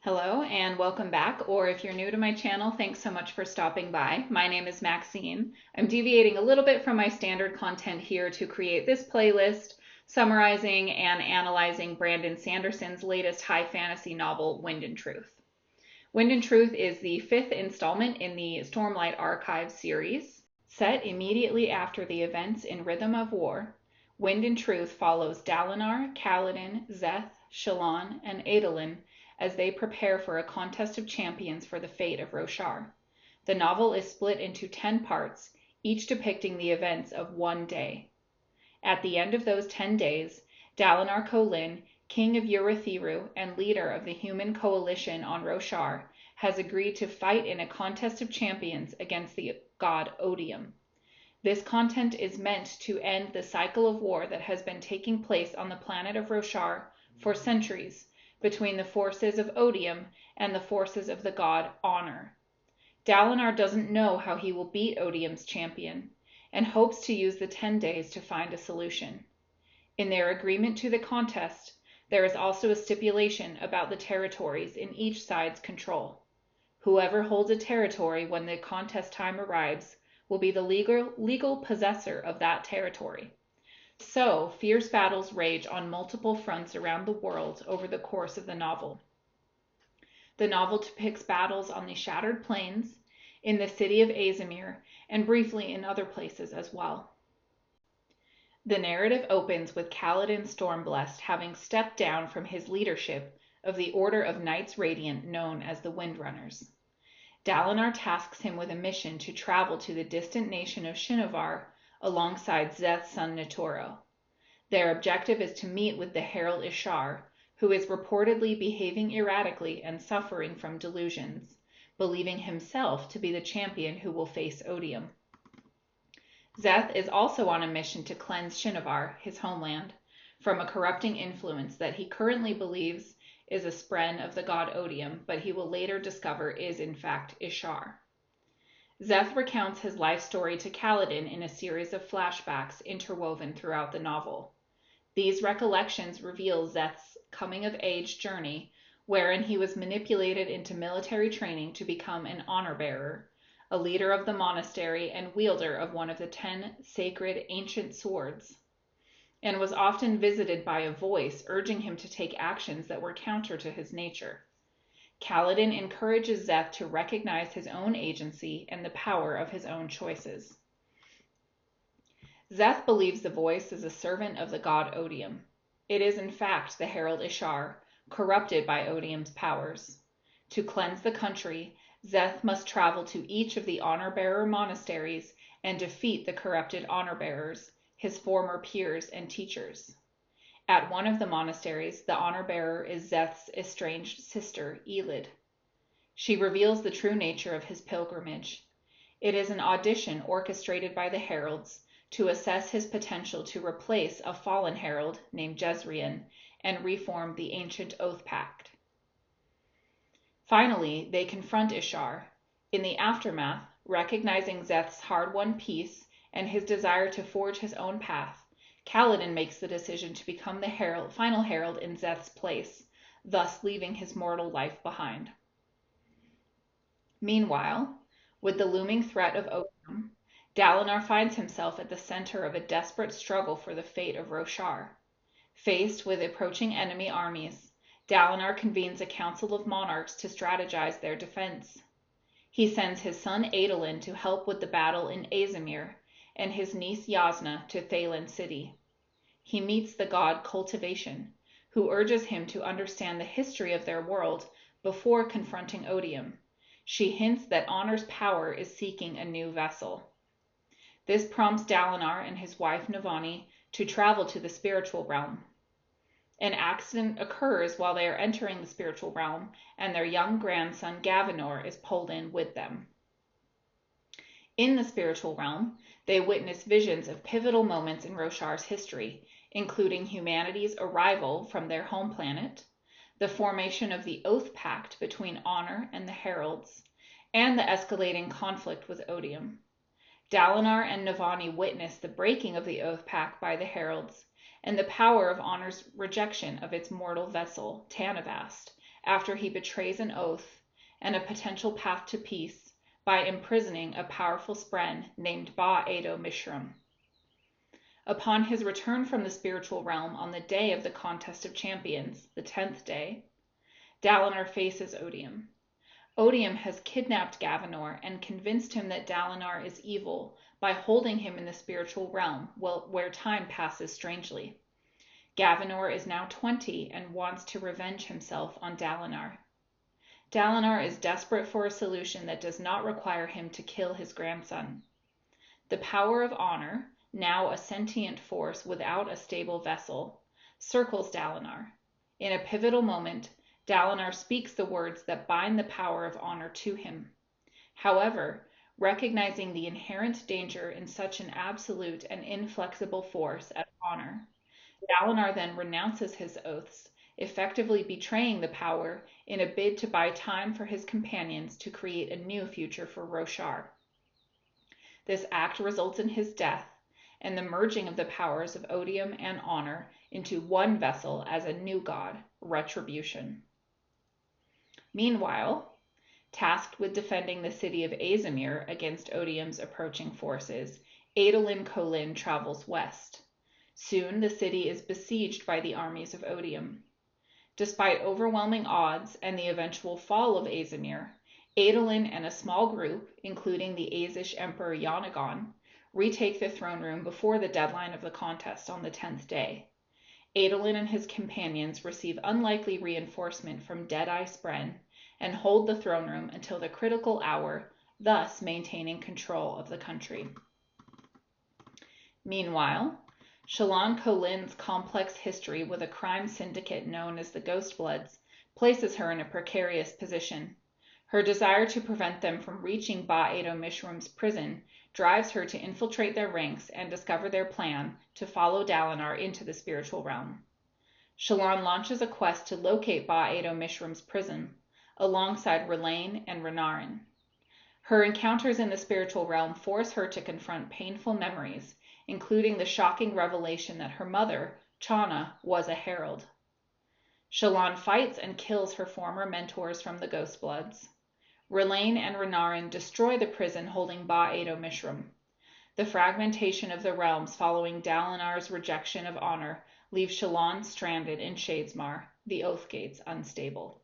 Hello and welcome back, or if you're new to my channel, thanks so much for stopping by. My name is Maxine. I'm deviating a little bit from my standard content here to create this playlist summarizing and analyzing Brandon Sanderson's latest high fantasy novel, Wind and Truth. Wind and Truth is the fifth installment in the Stormlight Archives series. Set immediately after the events in Rhythm of War, Wind and Truth follows Dalinar, Kaladin, Szeth, Shallan, and Adolin as they prepare for a contest of champions for the fate of Roshar. The novel is split into 10 parts, each depicting the events of one day. At the end of those 10 days, Dalinar Kholin, king of Urithiru and leader of the human coalition on Roshar, has agreed to fight in a contest of champions against the god Odium. This contest is meant to end the cycle of war that has been taking place on the planet of Roshar for centuries, between the forces of Odium and the forces of the god Honor. Dalinar doesn't know how he will beat Odium's champion, and hopes to use the 10 days to find a solution. In their agreement to the contest, there is also a stipulation about the territories in each side's control. Whoever holds a territory when the contest time arrives will be the legal possessor of that territory. So, fierce battles rage on multiple fronts around the world over the course of the novel. The novel depicts battles on the Shattered Plains, in the city of Azimir, and briefly in other places as well. The narrative opens with Kaladin Stormblessed having stepped down from his leadership of the Order of Knights Radiant known as the Windrunners. Dalinar tasks him with a mission to travel to the distant nation of Shinovar alongside Szeth's son Netoro. Their objective is to meet with the Herald Ishar, who is reportedly behaving erratically and suffering from delusions, believing himself to be the champion who will face Odium. Szeth is also on a mission to cleanse Shinovar, his homeland, from a corrupting influence that he currently believes is a spren of the god Odium, but he will later discover is in fact Ishar. Szeth recounts his life story to Kaladin in a series of flashbacks interwoven throughout the novel. These recollections reveal Szeth's coming-of-age journey, wherein he was manipulated into military training to become an honor-bearer, a leader of the monastery and wielder of one of the 10 sacred ancient swords, and was often visited by a voice urging him to take actions that were counter to his nature. Kaladin encourages Szeth to recognize his own agency and the power of his own choices. Szeth believes the voice is a servant of the god Odium. It is in fact the Herald Ishar, corrupted by Odium's powers. To cleanse the country, Szeth must travel to each of the honor-bearer monasteries and defeat the corrupted honor-bearers, his former peers and teachers. At one of the monasteries, the honor-bearer is Szeth's estranged sister, Elid. She reveals the true nature of his pilgrimage. It is an audition orchestrated by the heralds to assess his potential to replace a fallen herald named Jezrien and reform the ancient Oath Pact. Finally, they confront Ishar. In the aftermath, recognizing Szeth's hard-won peace and his desire to forge his own path, Kaladin makes the decision to become the final herald in Szeth's place, thus leaving his mortal life behind. Meanwhile, with the looming threat of Odium, Dalinar finds himself at the center of a desperate struggle for the fate of Roshar. Faced with approaching enemy armies, Dalinar convenes a council of monarchs to strategize their defense. He sends his son Adolin to help with the battle in Azimir, and his niece Yasna to Thaylen City. He meets the god Cultivation, who urges him to understand the history of their world before confronting Odium. She hints that Honor's power is seeking a new vessel. This prompts Dalinar and his wife Navani to travel to the spiritual realm. An accident occurs while they are entering the spiritual realm, and their young grandson Gavinor is pulled in with them. In the spiritual realm, they witness visions of pivotal moments in Roshar's history, including humanity's arrival from their home planet, the formation of the Oath Pact between Honor and the Heralds, and the escalating conflict with Odium. Dalinar and Navani witness the breaking of the Oath Pact by the Heralds, and the power of Honor's rejection of its mortal vessel, Tanavast, after he betrays an oath and a potential path to peace by imprisoning a powerful spren named Ba Edo Mishram. Upon his return from the spiritual realm on the day of the Contest of Champions, the 10th day, Dalinar faces Odium. Odium has kidnapped Gavinor and convinced him that Dalinar is evil by holding him in the spiritual realm where time passes strangely. Gavinor is now 20 and wants to revenge himself on Dalinar. Dalinar is desperate for a solution that does not require him to kill his grandson. The power of honor, now a sentient force without a stable vessel, circles Dalinar. In a pivotal moment, Dalinar speaks the words that bind the power of honor to him. However, recognizing the inherent danger in such an absolute and inflexible force as honor, Dalinar then renounces his oaths, effectively betraying the power in a bid to buy time for his companions to create a new future for Roshar. This act results in his death and the merging of the powers of odium and honor into one vessel as a new god, Retribution. Meanwhile, tasked with defending the city of Azamir against Odium's approaching forces, Adolin Kholin travels west. Soon the city is besieged by the armies of Odium. Despite overwhelming odds and the eventual fall of Azamir, Adolin and a small group, including the Azish Emperor Yanagon, retake the throne room before the deadline of the contest on the 10th day. Adolin and his companions receive unlikely reinforcement from Deadeye Spren and hold the throne room until the critical hour, thus maintaining control of the country. Meanwhile, Shallan Kholin's complex history with a crime syndicate known as the Ghostbloods places her in a precarious position. Her desire to prevent them from reaching Ba Edo Mishram's prison drives her to infiltrate their ranks and discover their plan to follow Dalinar into the spiritual realm. Shallan launches a quest to locate Ba Edo Mishram's prison, alongside R'lain and Renarin. Her encounters in the spiritual realm force her to confront painful memories, including the shocking revelation that her mother, Chana, was a herald. Shallan fights and kills her former mentors from the Ghostbloods. R'lain and Renarin destroy the prison holding Ba Edo Mishram. The fragmentation of the realms following Dalinar's rejection of honor leaves Shallan stranded in Shadesmar, the Oathgates unstable.